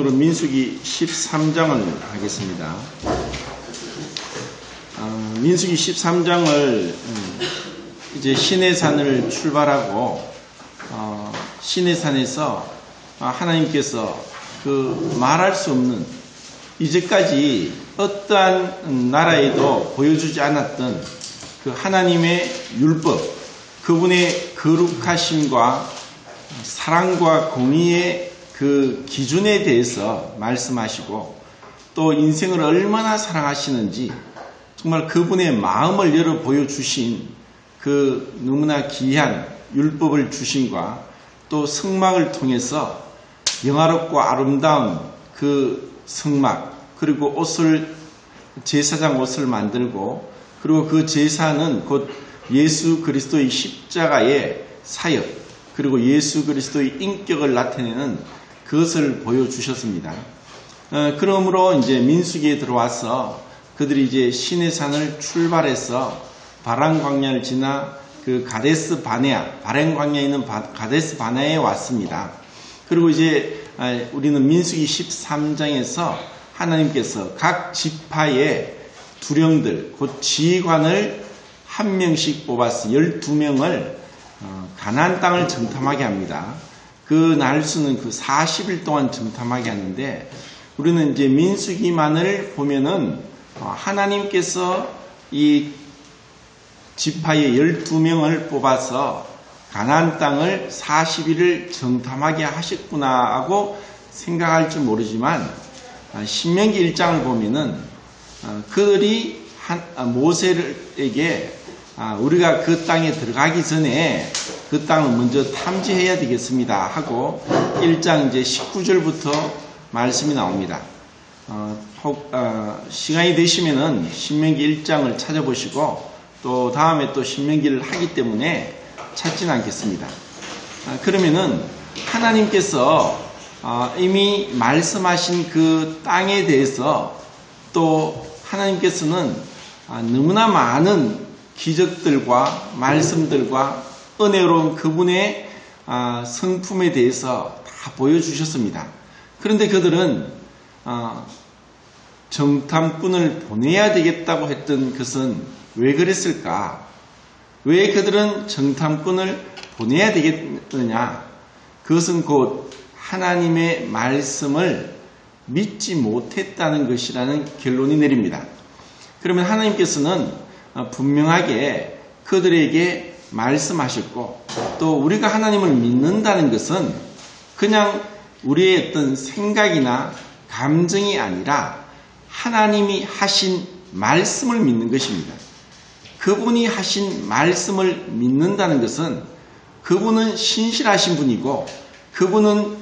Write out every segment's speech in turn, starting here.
민수기 13장을 하겠습니다. 민수기 13장을 이제 시내산을 출발하고 시내산에서 하나님께서 그 말할 수 없는 이제까지 어떠한 나라에도 보여주지 않았던 그 하나님의 율법, 그분의 거룩하심과 사랑과 공의의 그 기준에 대해서 말씀하시고 또 인생을 얼마나 사랑하시는지 정말 그분의 마음을 열어 보여주신 그 너무나 귀한 율법을 주심과 또 성막을 통해서 영화롭고 아름다운 그 성막, 그리고 옷을, 제사장 옷을 만들고, 그리고 그 제사는 곧 예수 그리스도의 십자가의 사역, 그리고 예수 그리스도의 인격을 나타내는 그것을 보여주셨습니다. 그러므로 이제 민수기에 들어와서 그들이 이제 시내산을 출발해서 바란 광야를 지나 그 가데스 바네아, 바란 광야에 있는 가데스 바네아에 왔습니다. 그리고 이제 우리는 민수기 13장에서 하나님께서 각 지파의 두령들, 곧 지휘관을 한 명씩 뽑아서 12명을 가나안 땅을 정탐하게 합니다. 그 날수는 그 40일 동안 정탐하게 하는데, 우리는 이제 민수기만을 보면은 하나님께서 이 지파의 12명을 뽑아서 가나안 땅을 40일을 정탐하게 하셨구나 하고 생각할지 모르지만, 신명기 1장을 보면은 그들이 모세에게 우리가 그 땅에 들어가기 전에 그 땅을 먼저 탐지해야 되겠습니다 하고 1장 이제 19절부터 말씀이 나옵니다. 시간이 되시면은 신명기 1장을 찾아보시고 또 다음에 또 신명기를 하기 때문에 찾지는 않겠습니다. 그러면은 하나님께서 이미 말씀하신 그 땅에 대해서 또 하나님께서는 너무나 많은 기적들과 말씀들과 은혜로운 그분의 성품에 대해서 다 보여주셨습니다. 그런데 그들은 정탐꾼을 보내야 되겠다고 했던 것은 왜 그랬을까? 왜 그들은 정탐꾼을 보내야 되겠느냐? 그것은 곧 하나님의 말씀을 믿지 못했다는 것이라는 결론이 내립니다. 그러면 하나님께서는 분명하게 그들에게 말씀하셨고, 또 우리가 하나님을 믿는다는 것은 그냥 우리의 어떤 생각이나 감정이 아니라 하나님이 하신 말씀을 믿는 것입니다. 그분이 하신 말씀을 믿는다는 것은 그분은 신실하신 분이고, 그분은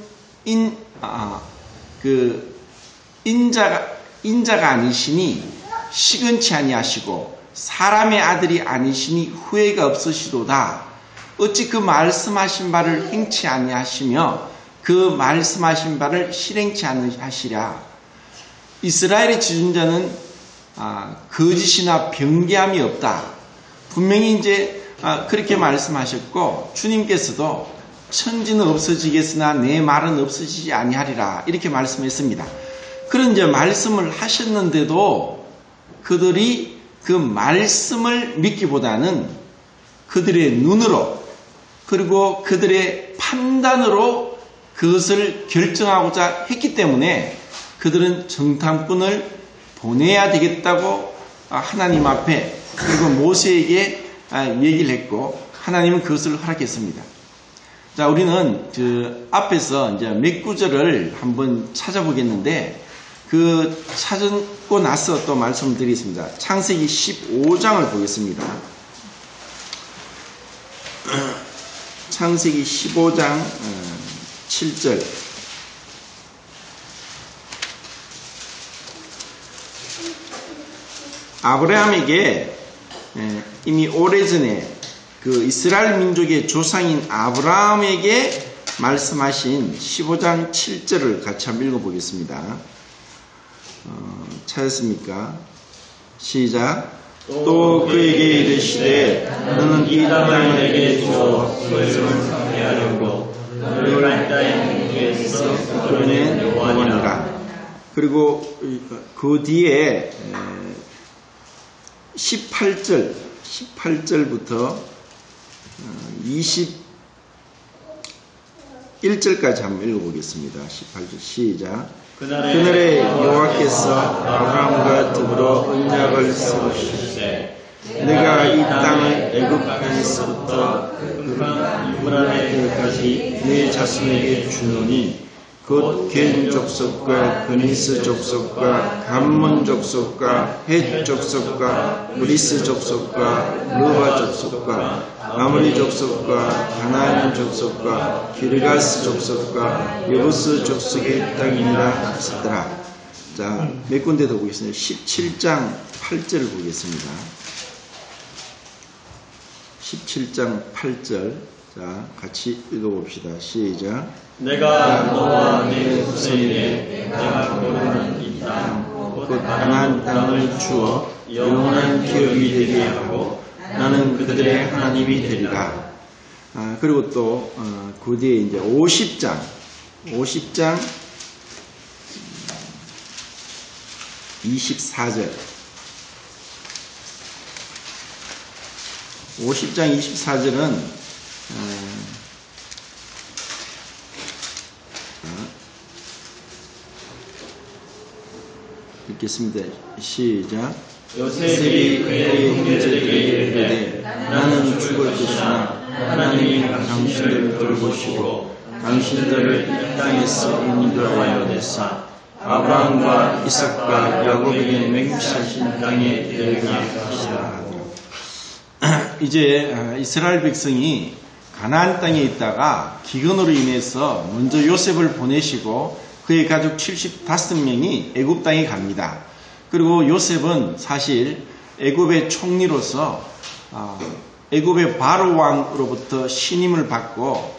인자가 아니시니 시건치 아니하시고 사람의 아들이 아니시니 후회가 없으시도다. 어찌 그 말씀하신 바를 행치 아니하시며 그 말씀하신 바를 실행치 아니하시랴. 이스라엘의 지존자는 거짓이나 변개함이 없다. 분명히 이제 그렇게 말씀하셨고, 주님께서도 천지는 없어지겠으나 내 말은 없어지지 아니하리라 이렇게 말씀했습니다. 그런 이제 말씀을 하셨는데도 그들이 그 말씀을 믿기보다는 그들의 눈으로, 그리고 그들의 판단으로 그것을 결정하고자 했기 때문에 그들은 정탐꾼을 보내야 되겠다고 하나님 앞에, 그리고 모세에게 얘기를 했고, 하나님은 그것을 허락했습니다. 자, 우리는 그 앞에서 이제 몇 구절을 한번 찾아보겠는데, 그 찾고 나서 또 말씀드리겠습니다. 창세기 15장을 보겠습니다. 창세기 15장 7절. 아브라함에게 이미 오래전에 그 이스라엘 민족의 조상인 아브라함에게 말씀하신 15장 7절을 같이 한번 읽어보겠습니다. 찾았습니까? 시작. 또 그에게 이르시되 너는 이 땅을 내게 주어 그것을 상대하려고 너를 이 땅에 행주에서 그러면 여호와니라. 그리고 그 뒤에 18절부터 21절까지 한번 읽어보겠습니다. 18절 시작. 그날에 여호와께서 아브라함과 더불어 언약을 세우시되 내가 이 땅을 애굽 땅에서부터 유브라데까지 네 자손에게 주노니 곧 겐 족속과 그니스 족속과 감몬 족속과 헷 족속과 브리스 족속과 르바 족속과 아모리 족속과 가나안 족속과 기르가스 족속과 여부스 족속의 땅이니라 하시더라. 자, 몇 군데 더 보겠습니다. 17장 8절을 보겠습니다. 17장 8절. 자, 같이 읽어봅시다. 시작. 내가 너와 내 후손에게 내가 거룩한 이 땅, 곧 가나안 땅을 주어 영원한 기업이 되게 하고 나는 그들의 하나님이 되리라. 그리고 또 그 뒤에 이제 50장 24절 50장 24절은 읽겠습니다. 시작. 요셉이 그의 형제들에게 이르되 나는 죽을 것이나 하나님이 당신들을 돌보시고 당신들을 이 땅에서 인도하여 내사 아브라함과 이삭과 야곱에게 맹세하신 땅에 이르게 하시라. 이제 이스라엘 백성이 가나안 땅에 있다가 기근으로 인해서 먼저 요셉을 보내시고 그의 가족 75명이 애굽 땅에 갑니다. 그리고 요셉은 사실 애굽의 총리로서 애굽의 바로 왕으로부터 신임을 받고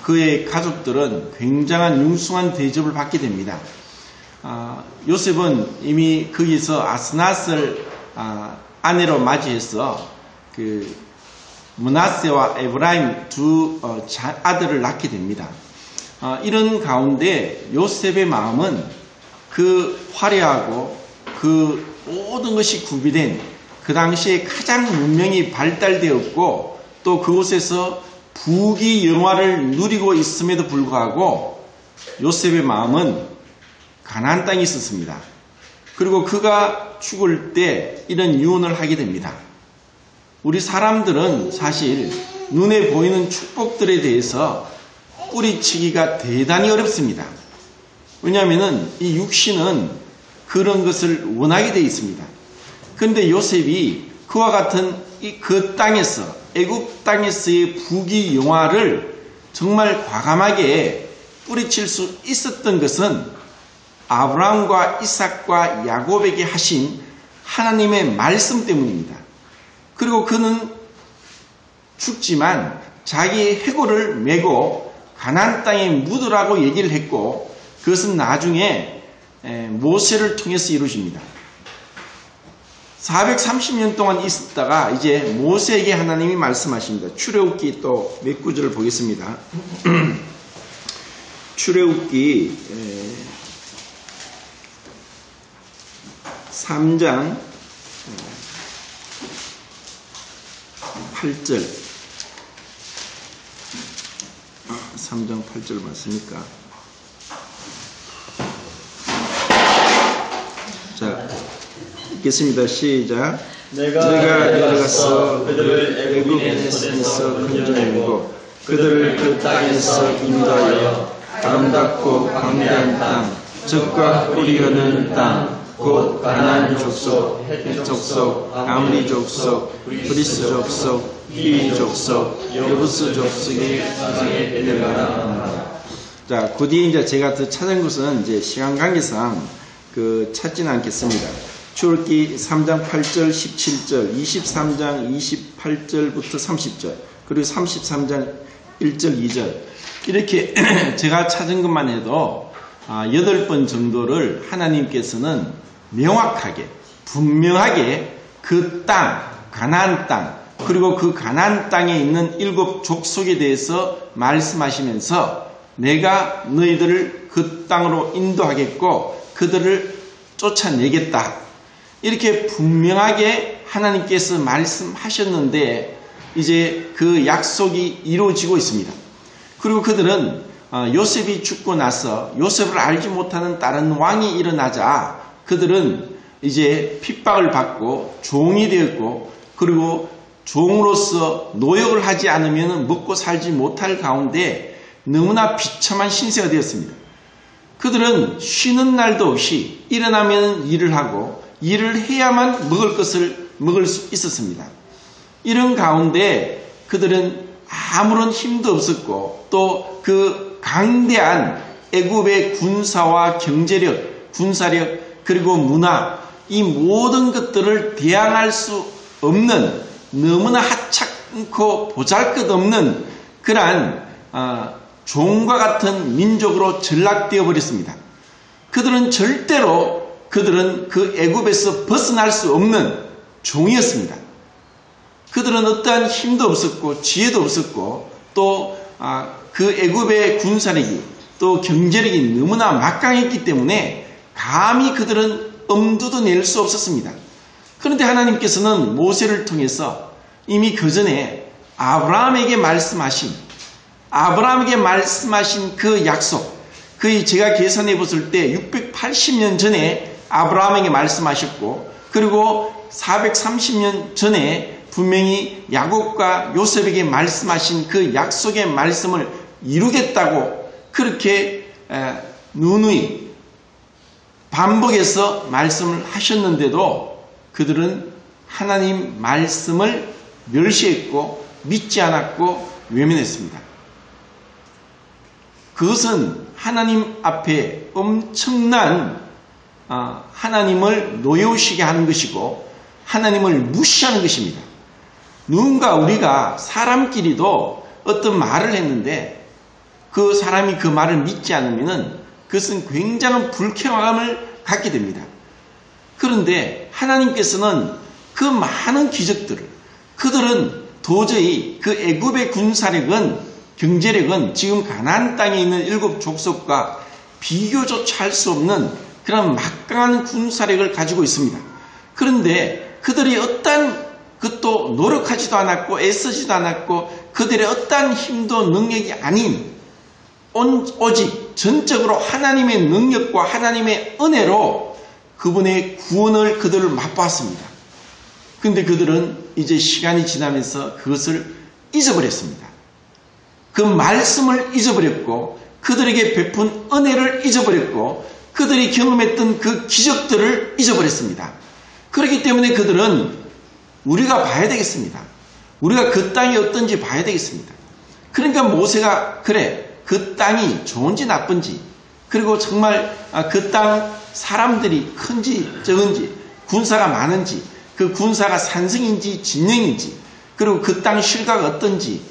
그의 가족들은 굉장한 융숭한 대접을 받게 됩니다. 요셉은 이미 거기서 아스낫을 아내로 맞이해서 그 므낫세와 에브라임 두 아들을 낳게 됩니다. 이런 가운데 요셉의 마음은 그 화려하고 그 모든 것이 구비된 그 당시에 가장 문명이 발달되었고 또 그곳에서 부귀 영화를 누리고 있음에도 불구하고 요셉의 마음은 가나안 땅에 있었습니다. 그리고 그가 죽을 때 이런 유언을 하게 됩니다. 우리 사람들은 사실 눈에 보이는 축복들에 대해서 뿌리치기가 대단히 어렵습니다. 왜냐하면 이 육신은 그런 것을 원하게 되어 있습니다. 그런데 요셉이 그와 같은 그 땅에서 애굽 땅에서의 부귀 영화를 정말 과감하게 뿌리칠 수 있었던 것은 아브라함과 이삭과 야곱에게 하신 하나님의 말씀 때문입니다. 그리고 그는 죽지만 자기의 해골을 메고 가나안 땅에 묻으라고 얘기를 했고 그것은 나중에 모세를 통해서 이루어집니다. 430년 동안 있었다가 이제 모세에게 하나님이 말씀하십니다. 출애굽기 또 몇 구절을 보겠습니다. 출애굽기 3장 8절 3장 8절 맞습니까? 자, 읽겠습니다. 시작. 내가 내려가서 그들을 애굽에서 건져내고 그들을 그 땅에서 인도하여 아름답고 광대한 땅, 젖과 꿀이 흐르는 땅, 곧 가나안 족속, 헷 족속, 아모리 족속, 브리스 족속, 히위 족속, 여부스 족속의 땅에 내려가라. 자, 그 뒤에 이제 제가 더 찾은 것은 이제 시간 관계상 찾지는 않겠습니다. 출애굽기 3장 8절, 17절, 23장 28절부터 30절, 그리고 33장 1절, 2절 이렇게 제가 찾은 것만 해도 8번 정도를 하나님께서는 명확하게 분명하게 그 땅, 가나안 땅 그리고 그 가나안 땅에 있는 7 족속에 대해서 말씀하시면서 내가 너희들을 그 땅으로 인도하겠고 그들을 쫓아내겠다. 이렇게 분명하게 하나님께서 말씀하셨는데 이제 그 약속이 이루어지고 있습니다. 그리고 그들은 요셉이 죽고 나서 요셉을 알지 못하는 다른 왕이 일어나자 그들은 이제 핍박을 받고 종이 되었고 그리고 종으로서 노역을 하지 않으면 먹고 살지 못할 가운데 너무나 비참한 신세가 되었습니다. 그들은 쉬는 날도 없이 일어나면 일을 하고 일을 해야만 먹을 것을 먹을 수 있었습니다. 이런 가운데 그들은 아무런 힘도 없었고 또 그 강대한 애굽의 군사와 경제력, 군사력 그리고 문화 이 모든 것들을 대항할 수 없는 너무나 하찮고 보잘것없는 그러한 종과 같은 민족으로 전락되어 버렸습니다. 그들은 절대로 그 애굽에서 벗어날 수 없는 종이었습니다. 그들은 어떠한 힘도 없었고 지혜도 없었고 또 그 애굽의 군사력이 또 경제력이 너무나 막강했기 때문에 감히 그들은 엄두도 낼 수 없었습니다. 그런데 하나님께서는 모세를 통해서 이미 그 전에 아브라함에게 말씀하신 그 약속, 거의 제가 계산해 봤을 때 680년 전에 아브라함에게 말씀하셨고 그리고 430년 전에 분명히 야곱과 요셉에게 말씀하신 그 약속의 말씀을 이루겠다고 그렇게 누누이 반복해서 말씀을 하셨는데도 그들은 하나님 말씀을 멸시했고 믿지 않았고 외면했습니다. 그것은 하나님 앞에 엄청난 하나님을 노여우시게 하는 것이고 하나님을 무시하는 것입니다. 누군가 우리가 사람끼리도 어떤 말을 했는데 그 사람이 그 말을 믿지 않으면 그것은 굉장한 불쾌감을 갖게 됩니다. 그런데 하나님께서는 그 많은 기적들을 그들은 도저히 그 애굽의 군사력은 경제력은 지금 가나안 땅에 있는 7 족속과 비교조차 할 수 없는 그런 막강한 군사력을 가지고 있습니다. 그런데 그들이 어떠한 그것도 노력하지도 않았고 애쓰지도 않았고 그들의 어떠한 힘도 능력이 아닌 오직 전적으로 하나님의 능력과 하나님의 은혜로 그분의 구원을 그들을 맛보았습니다. 그런데 그들은 이제 시간이 지나면서 그것을 잊어버렸습니다. 그 말씀을 잊어버렸고 그들에게 베푼 은혜를 잊어버렸고 그들이 경험했던 그 기적들을 잊어버렸습니다. 그렇기 때문에 그들은 우리가 봐야 되겠습니다. 우리가 그 땅이 어떤지 봐야 되겠습니다. 그러니까 모세가 그래 그 땅이 좋은지 나쁜지 그리고 정말 그 땅 사람들이 큰지 적은지 군사가 많은지 그 군사가 산성인지 진영인지 그리고 그 땅 실과가 어떤지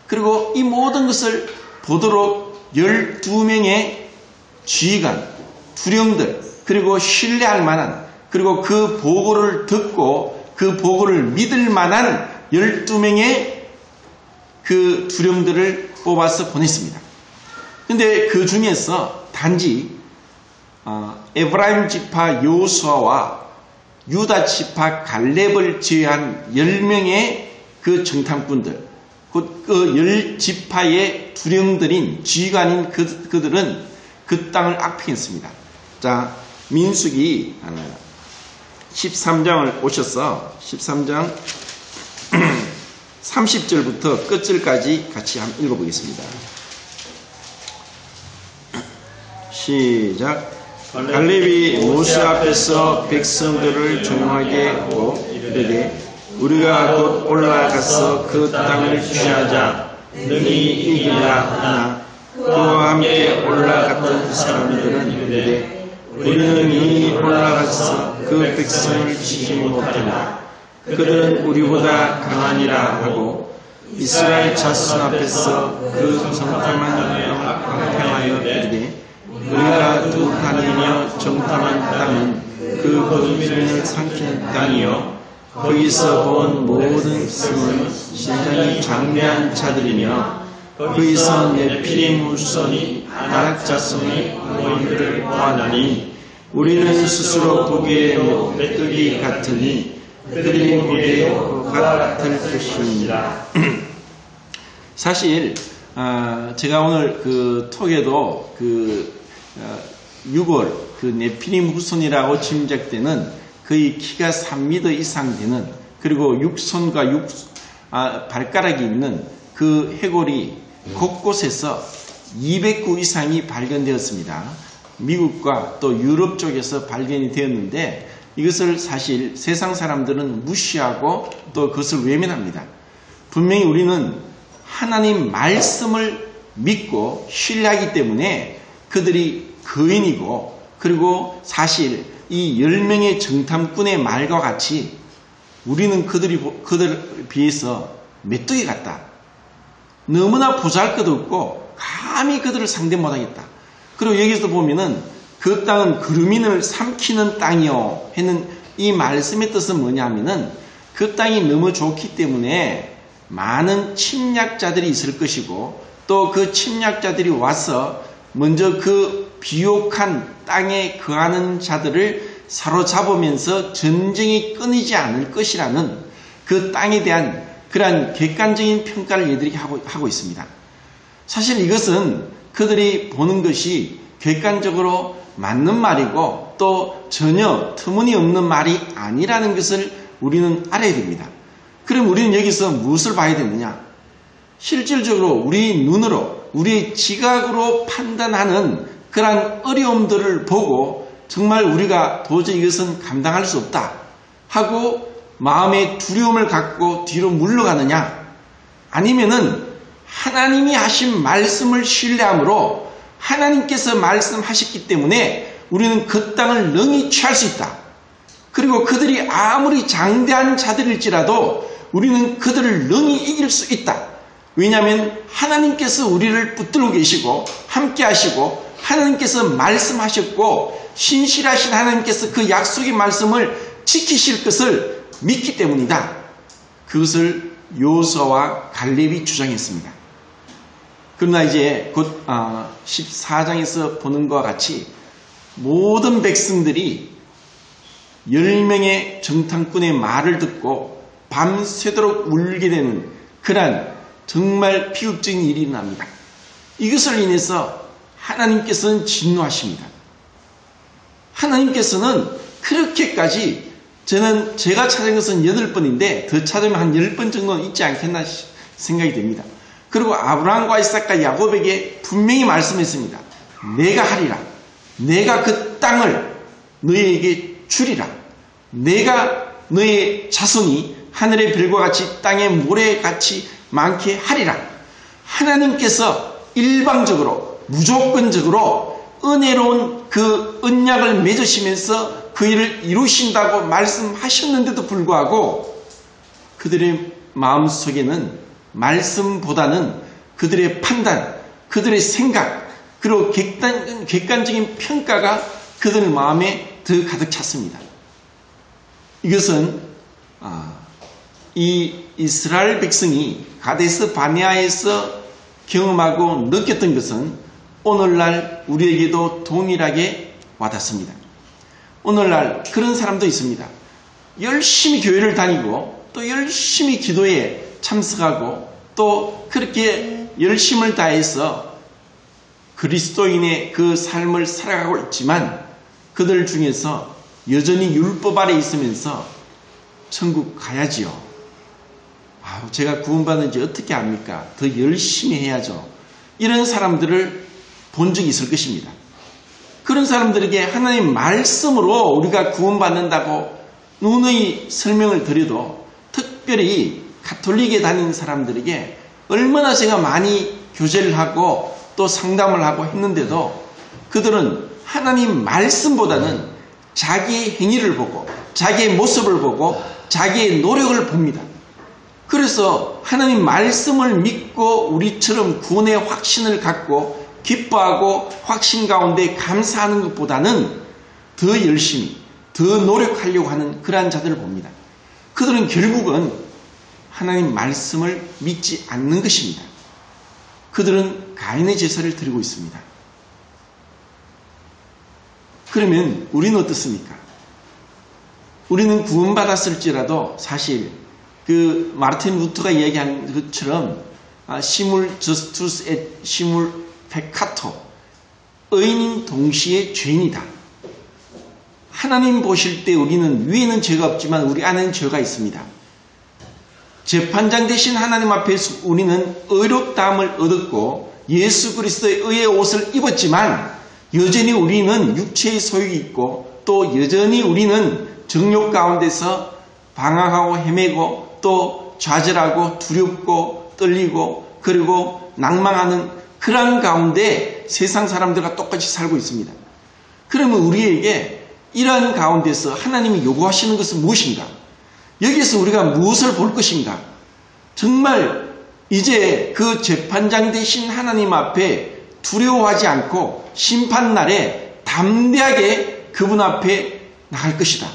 그리고 이 모든 것을 보도록 12명의 지휘관, 두령들 그리고 신뢰할 만한 그리고 그 보고를 듣고 그 보고를 믿을 만한 12명의 그 두령들을 뽑아서 보냈습니다. 그런데 그 중에서 단지 에브라임 지파 여호수아와 유다 지파 갈렙을 제외한 10명의 그 정탐꾼들 그 10지파의 두령들인 지휘관인 그들은 그 땅을 악평했습니다. 자, 민수기 13장을 오셔서 13장 30절부터 끝절까지 같이 한번 읽어보겠습니다. 시작. 갈렙이 모세 앞에서 백성들을 조용하게 하고 이르되 우리가 곧 올라가서 그 땅을 취하자 능히 이기라 하나 그와 함께 올라갔던 사람들은 이르되 우리는 이미 올라가서 그 백성을 치지 못하나 그들은 우리보다 강하니라 하고 이스라엘 자손 앞에서 그 정탐한 땅을 방탕하여 이르되 우리가 두한이며 정탐한 땅은 그 거주민을 삼키는 땅이요 거기서 본 모든 승은 신장이 장대한 자들이며 거기서 네피림 후손이 아낙 자손의 모임들을 보았나니 우리는 스스로 보기에 메뚜기 같으니 그들이 보기에 같을 것입니다. 사실 제가 오늘 그 톡에도 6월 그 네피림 후손이라고 짐작되는 거의 키가 3m 이상 되는, 그리고 육손과 발가락이 있는 그 해골이 곳곳에서 200구 이상이 발견되었습니다. 미국과 또 유럽 쪽에서 발견이 되었는데, 이것을 사실 세상 사람들은 무시하고 또 그것을 외면합니다. 분명히 우리는 하나님 말씀을 믿고 신뢰하기 때문에 그들이 거인이고, 그리고 사실 이 10명의 정탐꾼의 말과 같이 우리는 그들에 비해서 메뚜기 같다. 너무나 보잘것없고 감히 그들을 상대 못하겠다. 그리고 여기서 보면은 그 땅은 그루민을 삼키는 땅이요 했는 이 말씀의 뜻은 뭐냐면은 그 땅이 너무 좋기 때문에 많은 침략자들이 있을 것이고, 또 그 침략자들이 와서 먼저 그 비옥한 땅에 거하는 자들을 사로잡으면서 전쟁이 끊이지 않을 것이라는 그 땅에 대한 그러한 객관적인 평가를 얘들이 하고 있습니다. 사실 이것은 그들이 보는 것이 객관적으로 맞는 말이고 또 전혀 터무니없는 말이 아니라는 것을 우리는 알아야 됩니다. 그럼 우리는 여기서 무엇을 봐야 되느냐? 실질적으로 우리 눈으로, 우리의 지각으로 판단하는 그러한 어려움들을 보고 정말 우리가 도저히 이것은 감당할 수 없다 하고 마음의 두려움을 갖고 뒤로 물러가느냐? 아니면은 하나님이 하신 말씀을 신뢰함으로 하나님께서 말씀하셨기 때문에 우리는 그 땅을 능히 취할 수 있다. 그리고 그들이 아무리 장대한 자들일지라도 우리는 그들을 능히 이길 수 있다. 왜냐하면 하나님께서 우리를 붙들고 계시고 함께 하시고 하나님께서 말씀하셨고 신실하신 하나님께서 그 약속의 말씀을 지키실 것을 믿기 때문이다. 그것을 여호수아와 갈렙이 주장했습니다. 그러나 이제 곧 14장에서 보는 것과 같이 모든 백성들이 10명의 정탐꾼의 말을 듣고 밤새도록 울게 되는 그러한 정말 비극적인 일이 일어납니다. 이것을 인해서 하나님께서는 진노하십니다. 하나님께서는 그렇게까지, 제가 찾은 것은 8번인데 더 찾으면 한 10번 정도는 있지 않겠나 생각이 됩니다. 그리고 아브라함과 이삭과 야곱에게 분명히 말씀했습니다. 내가 하리라. 내가 그 땅을 너희에게 주리라. 내가 너의 자손이 하늘의 별과 같이 땅의 모래같이 많게 하리라. 하나님께서 일방적으로 무조건적으로 은혜로운 그 언약을 맺으시면서 그 일을 이루신다고 말씀하셨는데도 불구하고 그들의 마음속에는 말씀보다는 그들의 판단, 그들의 생각, 그리고 객관적인 평가가 그들 마음에 더 가득 찼습니다. 이것은 이 이스라엘 백성이 가데스 바네아에서 경험하고 느꼈던 것은 오늘날 우리에게도 동일하게 와닿습니다. 오늘날 그런 사람도 있습니다. 열심히 교회를 다니고 또 열심히 기도에 참석하고 또 그렇게 열심을 다해서 그리스도인의 그 삶을 살아가고 있지만 그들 중에서 여전히 율법 아래 있으면서 천국 가야지요. 제가 구원받은 지 어떻게 합니까? 더 열심히 해야죠. 이런 사람들을 본 적이 있을 것입니다. 그런 사람들에게 하나님 말씀으로 우리가 구원받는다고 누누이 설명을 드려도 특별히 가톨릭에 다니는 사람들에게 얼마나 제가 많이 교제를 하고 또 상담을 하고 했는데도 그들은 하나님 말씀보다는 자기의 행위를 보고 자기의 모습을 보고 자기의 노력을 봅니다. 그래서 하나님 말씀을 믿고 우리처럼 구원의 확신을 갖고 기뻐하고 확신 가운데 감사하는 것보다는 더 열심히 더 노력하려고 하는 그러한 자들을 봅니다. 그들은 결국은 하나님 말씀을 믿지 않는 것입니다. 그들은 가인의 제사를 드리고 있습니다. 그러면 우리는 어떻습니까? 우리는 구원받았을지라도 사실 그 마르틴 루터가 이야기한 것처럼 시물 저스투스 et 시물 페카토, 의인인 동시에 죄인이다. 하나님 보실 때 우리는 위에는 죄가 없지만 우리 안에는 죄가 있습니다. 재판장 되신 하나님 앞에서 우리는 의롭다함을 얻었고 예수 그리스도의 의의 옷을 입었지만 여전히 우리는 육체의 소욕이 있고 또 여전히 우리는 정욕 가운데서 방황하고 헤매고 또 좌절하고 두렵고 떨리고 그리고 낭망하는 그런 가운데 세상 사람들과 똑같이 살고 있습니다. 그러면 우리에게 이러한 가운데서 하나님이 요구하시는 것은 무엇인가? 여기서 우리가 무엇을 볼 것인가? 정말 이제 그 재판장 되신 하나님 앞에 두려워하지 않고 심판날에 담대하게 그분 앞에 나갈 것이다.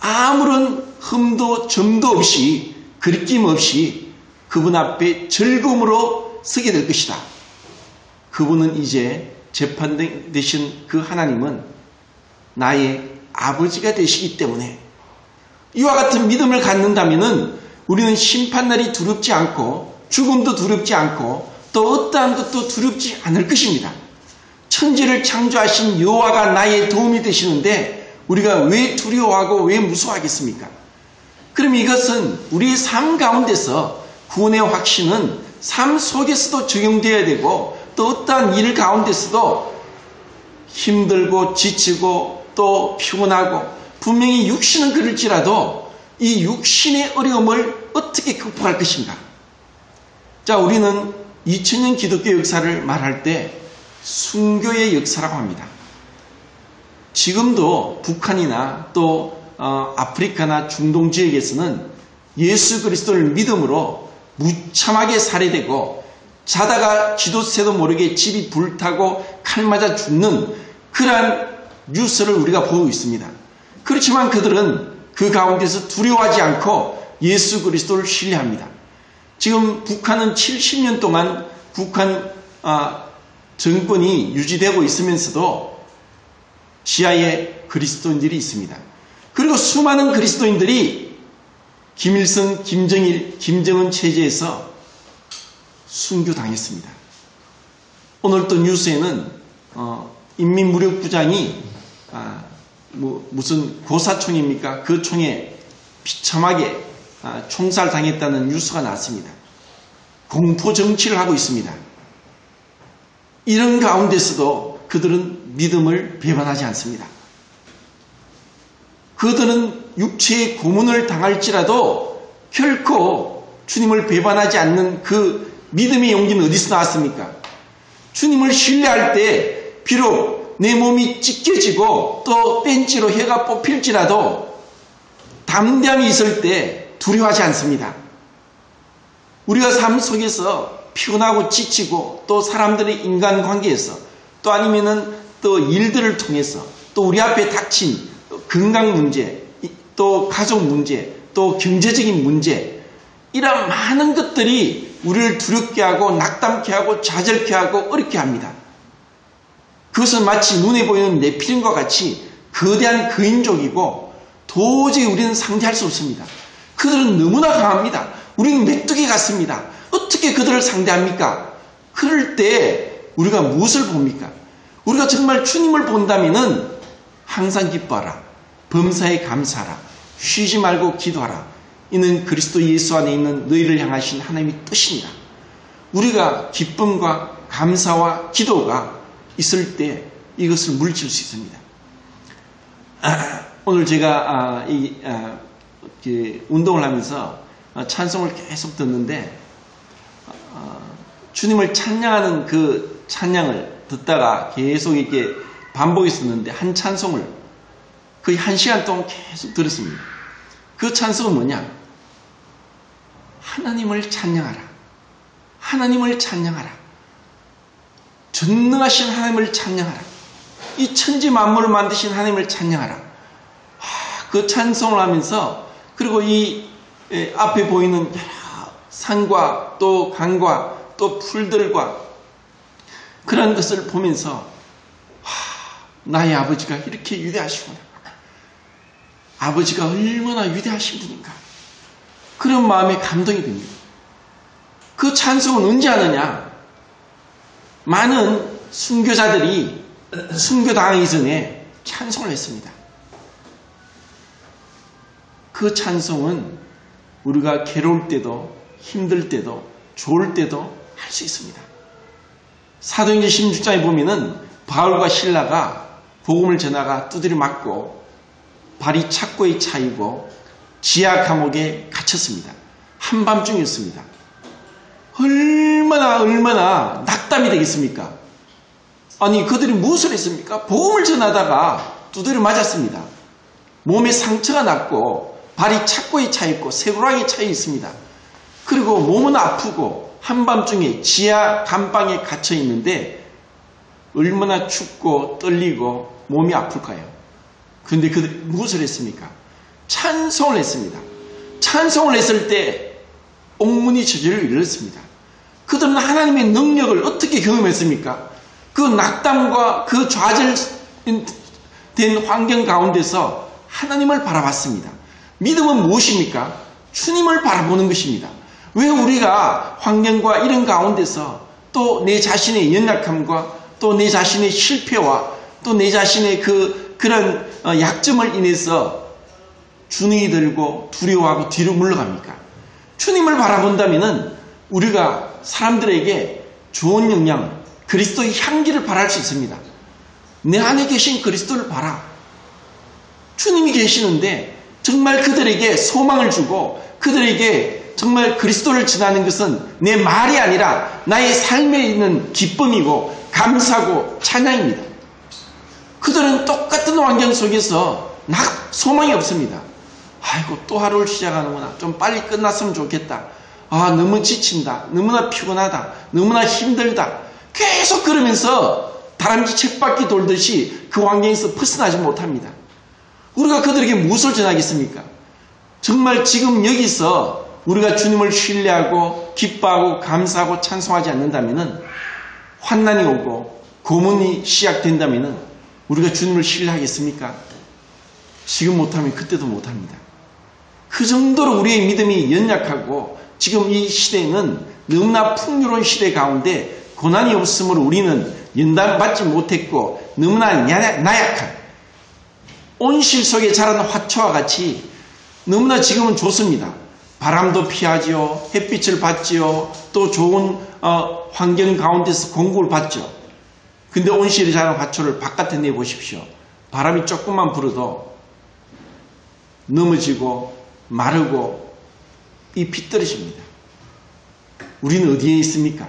아무런 흠도 점도 없이 그리낌 없이 그분 앞에 즐거움으로 서게 될 것이다. 그분은 이제 재판장 되신 그 하나님은 나의 아버지가 되시기 때문에 이와 같은 믿음을 갖는다면 우리는 심판날이 두렵지 않고 죽음도 두렵지 않고 또 어떠한 것도 두렵지 않을 것입니다. 천지를 창조하신 여호와가 나의 도움이 되시는데 우리가 왜 두려워하고 왜 무서워하겠습니까? 그럼 이것은 우리의 삶 가운데서 구원의 확신은 삶 속에서도 적용되어야 되고 또 어떠한 일 가운데서도 힘들고 지치고 또 피곤하고 분명히 육신은 그럴지라도 이 육신의 어려움을 어떻게 극복할 것인가? 자, 우리는 2000년 기독교 역사를 말할 때 순교의 역사라고 합니다. 지금도 북한이나 또 아프리카나 중동 지역에서는 예수 그리스도를 믿음으로 무참하게 살해되고 자다가 지도새도 모르게 집이 불타고 칼 맞아 죽는 그러한 뉴스를 우리가 보고 있습니다. 그렇지만 그들은 그 가운데서 두려워하지 않고 예수 그리스도를 신뢰합니다. 지금 북한은 70년 동안 북한 정권이 유지되고 있으면서도 지하에 그리스도인들이 있습니다. 그리고 수많은 그리스도인들이 김일성, 김정일, 김정은 체제에서 순교당했습니다. 오늘 또 뉴스에는 인민무력부장이 무슨 고사총입니까? 그 총에 비참하게 총살당했다는 뉴스가 나왔습니다. 공포정치를 하고 있습니다. 이런 가운데서도 그들은 믿음을 배반하지 않습니다. 그들은 육체의 고문을 당할지라도 결코 주님을 배반하지 않는 그 믿음의 용기는 어디서 나왔습니까? 주님을 신뢰할 때 비록 내 몸이 찢겨지고 또 벤치로 혀가 뽑힐지라도 담대함이 있을 때 두려워하지 않습니다. 우리가 삶 속에서 피곤하고 지치고 또 사람들의 인간관계에서 또 아니면은 또 일들을 통해서 또 우리 앞에 닥친 건강 문제, 또 가족 문제, 또 경제적인 문제, 이런 많은 것들이 우리를 두렵게 하고 낙담케 하고 좌절케 하고 어렵게 합니다. 그것은 마치 눈에 보이는 네피림과 같이 거대한 거인족이고 도저히 우리는 상대할 수 없습니다. 그들은 너무나 강합니다. 우리는 메뚜기 같습니다. 어떻게 그들을 상대합니까? 그럴 때 우리가 무엇을 봅니까? 우리가 정말 주님을 본다면은 항상 기뻐하라. 범사에 감사하라. 쉬지 말고 기도하라. 이는 그리스도 예수 안에 있는 너희를 향하신 하나님의 뜻이니라. 우리가 기쁨과 감사와 기도가 있을 때 이것을 물리칠 수 있습니다. 오늘 제가 운동을 하면서 찬송을 계속 듣는데 주님을 찬양하는 그 찬양을 듣다가 계속 이렇게 반복했었는데 한 찬송을 거의 1시간 동안 계속 들었습니다. 그 찬송은 뭐냐? 하나님을 찬양하라. 하나님을 찬양하라. 전능하신 하나님을 찬양하라. 이 천지 만물을 만드신 하나님을 찬양하라. 그 찬송을 하면서 그리고 이 앞에 보이는 산과 또 강과 또 풀들과 그런 것을 보면서 나의 아버지가 이렇게 위대하시구나. 아버지가 얼마나 위대하신 분인가. 그런 마음에 감동이 됩니다. 그 찬송은 언제 하느냐? 많은 순교자들이 순교당하기 전에 찬송을 했습니다. 그 찬송은 우리가 괴로울 때도 힘들 때도 좋을 때도 할 수 있습니다. 사도행전 16장에 보면은 바울과 실라가 복음을 전하가 두드려 맞고 발이 착고에 차이고 지하 감옥에 갇혔습니다. 한밤중이었습니다. 얼마나 낙담이 되겠습니까? 아니 그들이 무엇을 했습니까? 복음을 전하다가 두드려 맞았습니다. 몸에 상처가 났고 발이 착고에 차있고 쇠고랑에 차여 있습니다. 그리고 몸은 아프고 한밤중에 지하 감방에 갇혀 있는데 얼마나 춥고 떨리고 몸이 아플까요? 그런데 그들이 무엇을 했습니까? 찬송을 했습니다. 찬송을 했을 때 옥문이 저절로 열렸습니다. 그들은 하나님의 능력을 어떻게 경험했습니까? 그 낙담과 그 좌절된 환경 가운데서 하나님을 바라봤습니다. 믿음은 무엇입니까? 주님을 바라보는 것입니다. 왜 우리가 환경과 이런 가운데서 또 내 자신의 연약함과 또 내 자신의 실패와 또 내 자신의 그런 약점을 인해서 주눅이 들고 두려워하고 뒤로 물러갑니까? 주님을 바라본다면 우리가 사람들에게 좋은 영향, 그리스도의 향기를 발할 수 있습니다. 내 안에 계신 그리스도를 봐라. 주님이 계시는데 정말 그들에게 소망을 주고 그들에게 정말 그리스도를 전하는 것은 내 말이 아니라 나의 삶에 있는 기쁨이고 감사고 찬양입니다. 그들은 똑같은 환경 속에서 소망이 없습니다. 아이고 또 하루를 시작하는구나. 좀 빨리 끝났으면 좋겠다. 아 너무 지친다. 너무나 피곤하다. 너무나 힘들다. 계속 그러면서 다람쥐 쳇바퀴 돌듯이 그 환경에서 벗어나지 못합니다. 우리가 그들에게 무엇을 전하겠습니까? 정말 지금 여기서 우리가 주님을 신뢰하고 기뻐하고 감사하고 찬송하지 않는다면 환난이 오고 고문이 시작된다면 우리가 주님을 신뢰하겠습니까? 지금 못하면 그때도 못합니다. 그 정도로 우리의 믿음이 연약하고 지금 이 시대는 너무나 풍요로운 시대 가운데 고난이 없으므로 우리는 연단받지 못했고 너무나 나약한 온실 속에 자라는 화초와 같이 너무나 지금은 좋습니다. 바람도 피하지요. 햇빛을 받지요. 또 좋은 환경 가운데서 공급을 받죠. 근데 온실에 자라는 화초를 바깥에 내보십시오. 바람이 조금만 불어도 넘어지고 마르고 잎이 떨어집니다. 우리는 어디에 있습니까?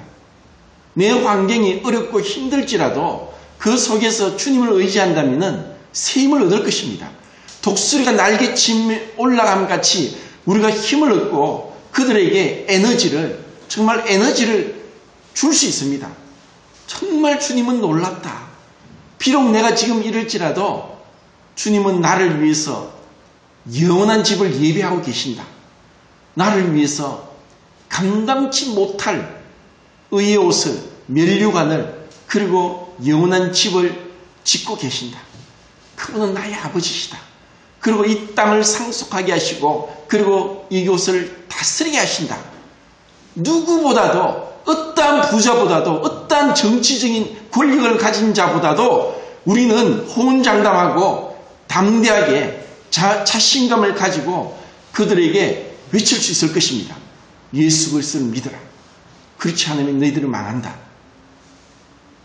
내 환경이 어렵고 힘들지라도 그 속에서 주님을 의지한다면 새 힘을 얻을 것입니다. 독수리가 날개치며 올라감 같이 우리가 힘을 얻고 그들에게 정말 에너지를 줄 수 있습니다. 정말 주님은 놀랍다. 비록 내가 지금 이럴지라도 주님은 나를 위해서 영원한 집을 예배하고 계신다. 나를 위해서 감당치 못할 의의 옷을, 면류관을 그리고 영원한 집을 짓고 계신다. 그분은 나의 아버지시다. 그리고 이 땅을 상속하게 하시고 그리고 이곳을 다스리게 하신다. 누구보다도 어떠한 부자보다도 어떠한 정치적인 권력을 가진 자보다도 우리는 호언장담하고 담대하게 자신감을 가지고 그들에게 외칠 수 있을 것입니다. 예수 그리스도를 믿어라. 그렇지 않으면 너희들은 망한다.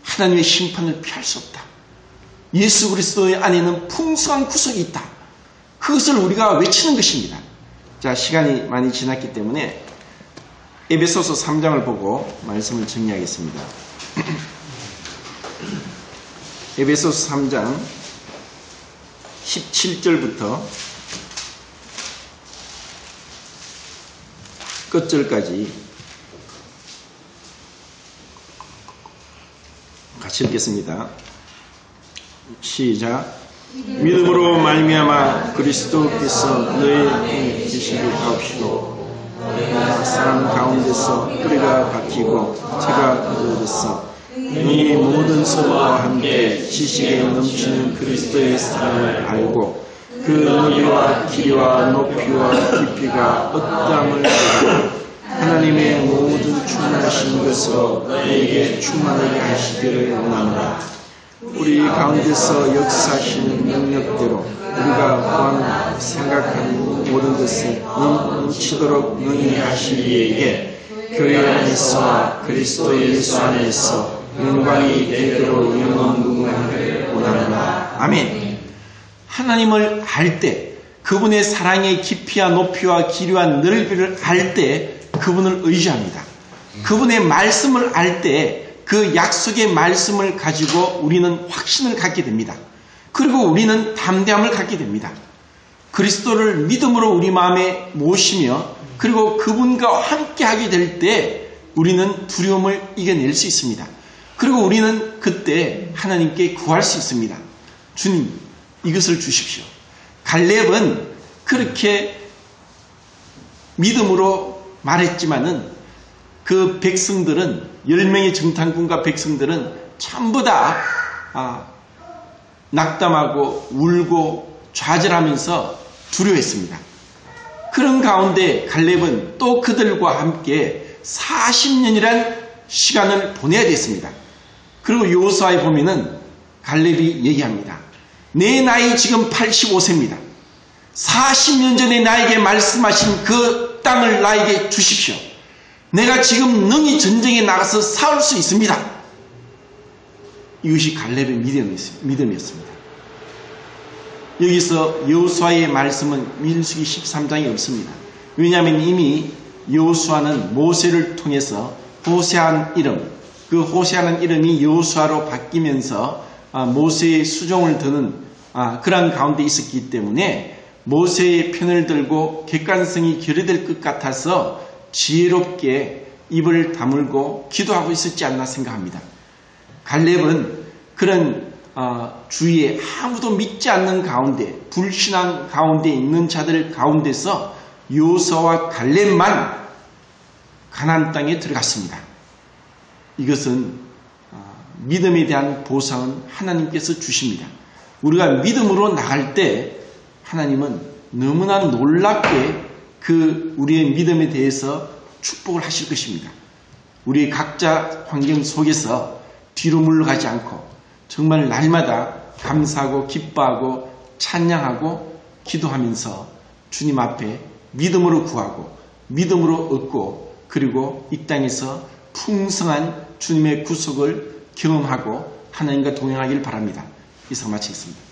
하나님의 심판을 피할 수 없다. 예수 그리스도의 안에는 풍성한 구속이 있다. 그것을 우리가 외치는 것입니다. 자, 시간이 많이 지났기 때문에 에베소서 3장을 보고 말씀을 정리하겠습니다. 에베소서 3장 17절부터 끝절까지 같이 읽겠습니다. 시작. 믿음으로 말미암아 그리스도께서 너희 계시를 하옵시고 내가 사람 가운데서 뿌리가 박히고 채가 굳어졌어. 이 모든 서로와 함께 지식에 넘치는 그리스도의 사랑을 알고 그 너비와 길이와 높이와 깊이가 어떠함을 알고 하나님의 모든 충만하신 것으로 너에게 충만하게 하시기를 원합니다. 우리 가운데서 역사하시는 능력대로 우리가 구하는 생각하는 모든 것을 넘치도록 능히 하시기에 교회 안에서 그리스도 예수 안에서 영광이 되도록 영원무궁하기를 원합니다. 아멘. 하나님을 알 때, 그분의 사랑의 깊이와 높이와 길이와 넓이를 알 때 그분을 의지합니다. 그분의 말씀을 알 때 그 약속의 말씀을 가지고 우리는 확신을 갖게 됩니다. 그리고 우리는 담대함을 갖게 됩니다. 그리스도를 믿음으로 우리 마음에 모시며 그리고 그분과 함께하게 될 때 우리는 두려움을 이겨낼 수 있습니다. 그리고 우리는 그때 하나님께 구할 수 있습니다. 주님, 이것을 주십시오. 갈렙은 그렇게 믿음으로 말했지만은 그 백성들은 10명의 정탐꾼과 백성들은 전부 다 낙담하고 울고 좌절하면서 두려워했습니다. 그런 가운데 갈렙은 또 그들과 함께 40년이란 시간을 보내야 됐습니다. 그리고 여호수아에 보면은 갈렙이 얘기합니다. 내 나이 지금 85세입니다. 40년 전에 나에게 말씀하신 그 땅을 나에게 주십시오. 내가 지금 능히 전쟁에 나가서 싸울 수 있습니다. 이것이 갈렙의 믿음이었습니다. 여기서 여호수아의 말씀은 민수기 13장에 없습니다. 왜냐하면 이미 여호수아는 모세를 통해서 호세아는 이름, 그 호세아는 이름이 여호수아로 바뀌면서 모세의 수종을 드는 그런 가운데 있었기 때문에 모세의 편을 들고 객관성이 결여될 것 같아서 지혜롭게 입을 다물고 기도하고 있었지 않나 생각합니다. 갈렙은 그런 주위에 아무도 믿지 않는 가운데 불신한 가운데 있는 자들 가운데서 여호수아와 갈렙만 가나안 땅에 들어갔습니다. 이것은 믿음에 대한 보상은 하나님께서 주십니다. 우리가 믿음으로 나갈 때 하나님은 너무나 놀랍게 우리의 믿음에 대해서 축복을 하실 것입니다. 우리 각자 환경 속에서 뒤로 물러가지 않고 정말 날마다 감사하고 기뻐하고 찬양하고 기도하면서 주님 앞에 믿음으로 구하고 믿음으로 얻고 그리고 이 땅에서 풍성한 주님의 구속을 경험하고 하나님과 동행하길 바랍니다. 이상 마치겠습니다.